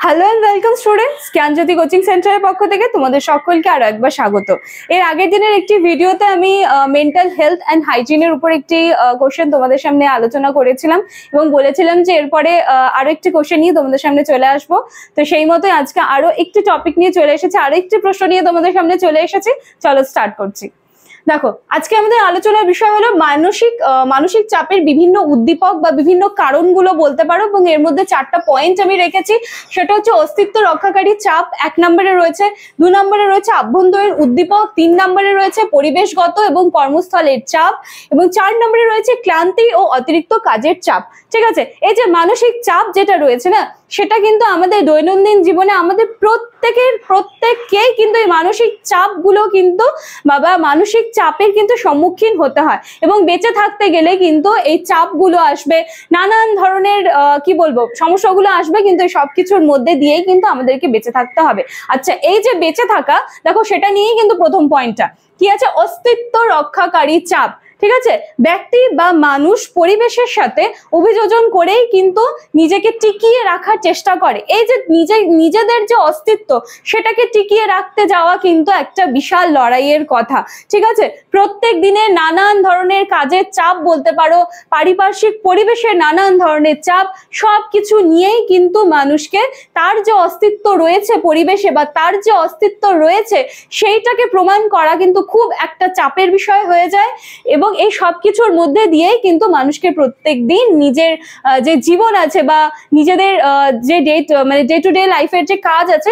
Hello and welcome students, Gyanjyoti coaching সেন্টারের পক্ষ থেকে তোমাদের সকলকে আরো একবার স্বাগত। এর আগের দিনের একটি ভিডিওতে আমি মেন্টাল হেলথ অ্যান্ড হাইজিনের উপর একটি কোশ্চেন তোমাদের সামনে আলোচনা করেছিলাম এবং বলেছিলাম যে এরপরে আরো একটি কোশ্চেন নিয়ে তোমাদের সামনে চলে আসবো। তো সেই মতোই আজকে আরো একটি টপিক নিয়ে চলে এসেছে, আরো একটি প্রশ্ন নিয়ে তোমাদের সামনে চলে এসেছি। চলো স্টার্ট করছি। দেখো, আজকে আমাদের আলোচনার বিষয় হলো মানসিক চাপের বিভিন্ন উদ্দীপক বা বিভিন্ন কারণগুলো বলতে পারো, এবং এর মধ্যে 4টা পয়েন্ট আমি রেখেছি। সেটা হচ্ছে অস্তিত্ব রক্ষাকারী চাপ 1 নম্বরে রয়েছে, 2 নম্বরে রয়েছে আভ্যন্তরীণ উদ্দীপক, 3 নম্বরে রয়েছে পরিবেশগত এবং কর্মস্থলের চাপ, এবং 4 নম্বরে রয়েছে ক্লান্তি ও অতিরিক্ত কাজের চাপ। ঠিক আছে, এই যে মানসিক চাপ যেটা রয়েছে না, সেটা কিন্তু আমাদের দৈনন্দিন জীবনে আমাদের প্রত্যেককেই কিন্তু এই মানসিক চাপগুলো কিন্তু বা মানসিক চাপের কিন্তু সম্মুখীন হতে হয়, এবং বেঁচে থাকতে গেলে কিন্তু এই চাপগুলো আসবে, নানান ধরনের কি বলবো সমস্যাগুলো আসবে, কিন্তু এই সবকিছুর মধ্যে দিয়েই কিন্তু আমাদেরকে বেঁচে থাকতে হবে। আচ্ছা, এই যে বেঁচে থাকা, দেখো সেটা নিয়েই কিন্তু প্রথম পয়েন্টটা কি আছে, অস্তিত্ব রক্ষাকারী চাপ। ঠিক আছে, ব্যক্তি বা মানুষ পরিবেশের সাথে অভিযোজন করেই কিন্তু নিজেকে টিকিয়ে রাখার চেষ্টা করে। এই যে নিজেদের যে অস্তিত্ব, সেটাকে টিকিয়ে রাখতে যাওয়া কিন্তু একটা বিশাল লড়াইয়ের কথা। ঠিক আছে, প্রত্যেক দিনে নানান ধরনের কাজের চাপ বলতে পারো, পারিপার্শ্বিক পরিবেশের নানান ধরনের চাপ, সবকিছু নিয়েই কিন্তু মানুষকে তার যে অস্তিত্ব রয়েছে পরিবেশে, বা তার যে অস্তিত্ব রয়েছে সেইটাকে প্রমাণ করা কিন্তু খুব একটা চাপের বিষয় হয়ে যায়। এবং এই সবকিছুর মধ্যে দিয়েই কিন্তু মানুষকে প্রত্যেক দিন নিজের যে জীবন আছে বা নিজেদের যে ডে টু ডে লাইফের যে কাজ আছে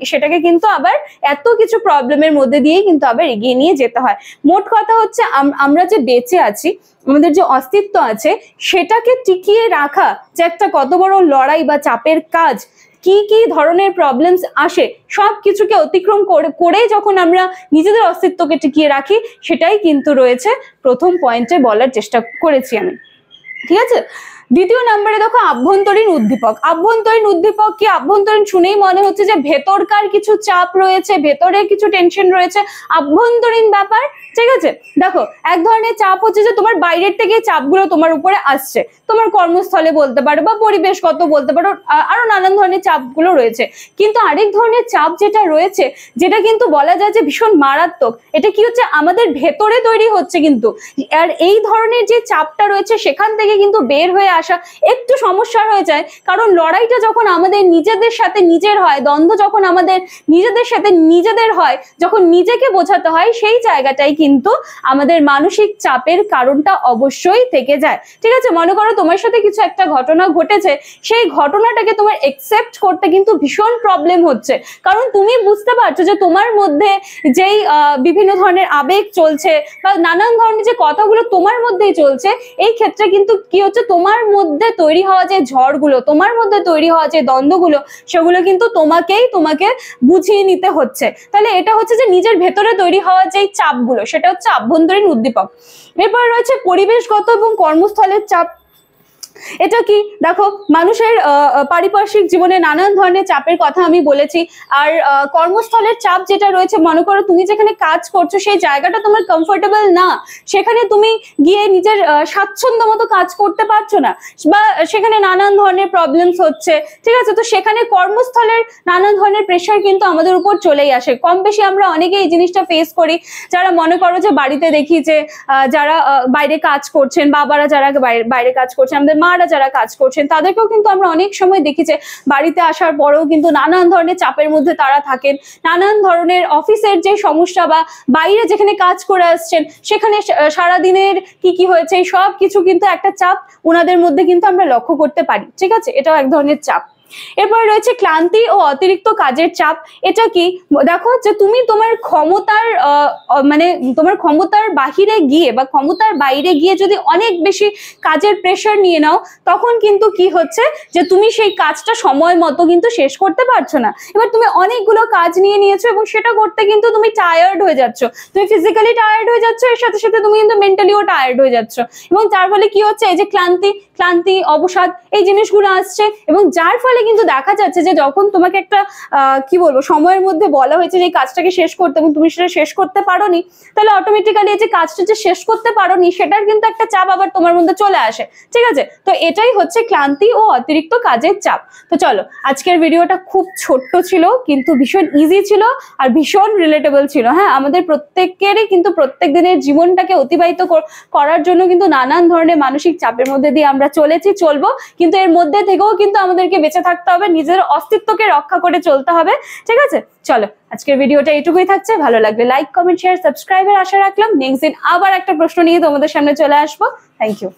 সেটাকে কিন্তু আবার এত কিছু প্রবলেমের মধ্যে দিয়েই কিন্তু আবার এগিয়ে নিয়ে যেতে হয়। মোট কথা হচ্ছে, আমরা যে বেঁচে আছি, আমাদের যে অস্তিত্ব আছে, সেটাকে টিকিয়ে রাখা যে একটা কত বড় লড়াই বা চাপের কাজ। কি কি ধরনের প্রবলেমস আসে, সব কিছুকে অতিক্রম করে যখন আমরা নিজেদের অস্তিত্বকে টিকিয়ে রাখি, সেটাই কিন্তু রয়েছে প্রথম পয়েন্টে বলার চেষ্টা করেছি আমি। ঠিক আছে, দ্বিতীয় নম্বরে দেখো আভ্যন্তরীণ উদ্দীপক। আভ্যন্তরীণ উদ্দীপক কি, আভ্যন্তরীণ শুনেই মনে হচ্ছে যে ভেতরকার কিছু চাপ রয়েছে, ভেতরে কিছু টেনশন রয়েছে, আভ্যন্তরীণ ব্যাপার। ঠিক আছে, দেখো এক ধরনের চাপ হচ্ছে যে তোমার বাইরের থেকে চাপগুলো তোমার উপরে আসছে, তোমার কর্মস্থলে বলতে পারো বা পরিবেশগত বলতে পারো, আরো নানান ধরনের চাপগুলো রয়েছে। কিন্তু আরেক ধরনের চাপ যেটা রয়েছে, যেটা কিন্তু বলা যায় যে ভীষণ মারাত্মক, এটা কি হচ্ছে, আমাদের ভেতরে তৈরি হচ্ছে কিন্তু। আর এই ধরনের যে চাপটা রয়েছে, সেখান থেকে কিন্তু বের হয়ে আসা একটু সমস্যা হয়ে যায়, কারণ লড়াইটা যখন আমাদের নিজেদের সাথে নিজের হয়, দ্বন্দ্ব যখন আমাদের নিজেদের সাথে নিজেদের হয়, যখন নিজেকে বোঝাতে হয়, সেই জায়গাটাই কিন্তু আমাদের মানসিক চাপের কারণটা অবশ্যই থেকে যায়। ঠিক আছে, মনে করো তোমার সাথে কিছু একটা ঘটনা ঘটেছে, সেই ঘটনাটাকে তোমার একসেপ্ট করতে কিন্তু ভীষণ প্রবলেম হচ্ছে, কারণ তুমি বুঝতে পারছো যে তোমার মধ্যে যেই বিভিন্ন ধরনের আবেগ চলছে বা নানান ধরনের যে কথাগুলো তোমার মধ্যেই চলছে, এই ক্ষেত্রে কিন্তু কি হচ্ছে, তোমার মধ্যে তৈরি হওয়া যে ঝড়গুলো, তোমার মধ্যে তৈরি হওয়া যে দ্বন্দ্বগুলো, সেগুলো কিন্তু তোমাকে বুঝিয়ে নিতে হচ্ছে। তাহলে এটা হচ্ছে যে নিজের ভেতরে তৈরি হওয়া যে চাপগুলো, সেটা হচ্ছে আভ্যন্তরীণ উদ্দীপক। এরপর রয়েছে পরিবেশগত এবং কর্মস্থলের চাপ। এটা কি, দেখো মানুষের পারিপার্শ্বিক জীবনে নানান ধরনের চাপের কথা আমি বলেছি। আর কর্মস্থলের চাপ যেটা রয়েছে, মনে করো তুমি যেখানে কাজ করছো, সেই জায়গাটা তোমার কমফোর্টেবল না, সেখানে তুমি গিয়ে নিজের স্বাচ্ছন্দ্য মতো কাজ করতে পারছো না, বা সেখানে নানান ধরনের প্রবলেমস হচ্ছে। ঠিক আছে, তো সেখানে কর্মস্থলের নানান ধরনের প্রেশার কিন্তু আমাদের উপর চলেই আসে। কম বেশি আমরা অনেকে এই জিনিসটা ফেস করি, যারা মনে করো যে বাড়িতে দেখি যে যারা বাইরে কাজ করছেন, বাবারা যারা বাইরে কাজ করছেন, আমাদের মারা যারা কাজ করছেন, তাদেরকেও কিন্তু আমরা অনেক সময় দেখি যে বাড়িতে আসার পরেও কিন্তু নানান ধরনের চাপের মধ্যে তারা থাকেন, নানান ধরনের অফিসের যে সমস্যা বা বাইরে যেখানে কাজ করে আসছেন, সেখানে সারাদিনের কি হয়েছে, সব কিছু কিন্তু একটা চাপ ওনাদের মধ্যে কিন্তু আমরা লক্ষ্য করতে পারি। ঠিক আছে, এটাও এক ধরনের চাপ। এরপরে রয়েছে ক্লান্তি ও অতিরিক্ত কাজের চাপ। এটা কি, দেখো যে তুমি তোমার ক্ষমতার বাহিরে গিয়ে বা ক্ষমতার বাইরে গিয়ে যদি অনেক বেশি কাজের প্রেশার নিয়ে নাও, তখন কিন্তু কি হচ্ছে যে তুমি সেই কাজটা সময় মতো কিন্তু শেষ করতে পারছো না। এবার তুমি অনেকগুলো কাজ নিয়ে নিয়েছো এবং সেটা করতে কিন্তু তুমি টায়ার্ড হয়ে যাচ্ছ, তুমি ফিজিক্যালি টায়ার্ড হয়ে যাচ্ছ, এর সাথে সাথে তুমি কিন্তু মেন্টালিও টায়ার্ড হয়ে যাচ্ছ, এবং তার ফলে কি হচ্ছে, এই যে ক্লান্তি, অবসাদ, এই জিনিসগুলো আসছে, এবং যার ফলে প্র্যাকটিক্যালি কিন্তু দেখা যাচ্ছে যে যখন তোমাকে একটা কি বলবো সময়ের মধ্যে বলা হয়েছে যে কাজটাকে শেষ করতে এবং তুমি সেটা শেষ করতে পারোনি, তাহলে অটোমেটিক্যালি এই যে কাজটা যে শেষ করতে পারোনি সেটার কিন্তু একটা চাপ আবার তোমার মধ্যে চলে আসে। ঠিক আছে, তো এটাই হচ্ছে ক্লান্তি ও অতিরিক্ত কাজের চাপ। তো চলো, আজকের ভিডিওটা খুব ছোট্ট ছিল কিন্তু ভীষণ ইজি ছিল আর ভীষণ রিলেটেবল ছিল। হ্যাঁ, আমাদের প্রত্যেকেরই কিন্তু প্রত্যেক দিনের জীবনটাকে অতিবাহিত করার জন্য কিন্তু নানান ধরনের মানসিক চাপের মধ্যে দিয়ে আমরা চলবো, কিন্তু এর মধ্যে থেকেও কিন্তু আমাদেরকে বেঁচে থাকতে হবে, নিজের অস্তিত্বকে রক্ষা করে চলতে হবে। ঠিক আছে, চলো আজকের ভিডিওটা এইটুকুই থাকছে। ভালো লাগলে লাইক, কমেন্ট, শেয়ার, সাবস্ক্রাইবের আশা রাখলাম। নেক্সট দিন আবার একটা প্রশ্ন নিয়ে তোমাদের সামনে চলে আসবো। Thank you.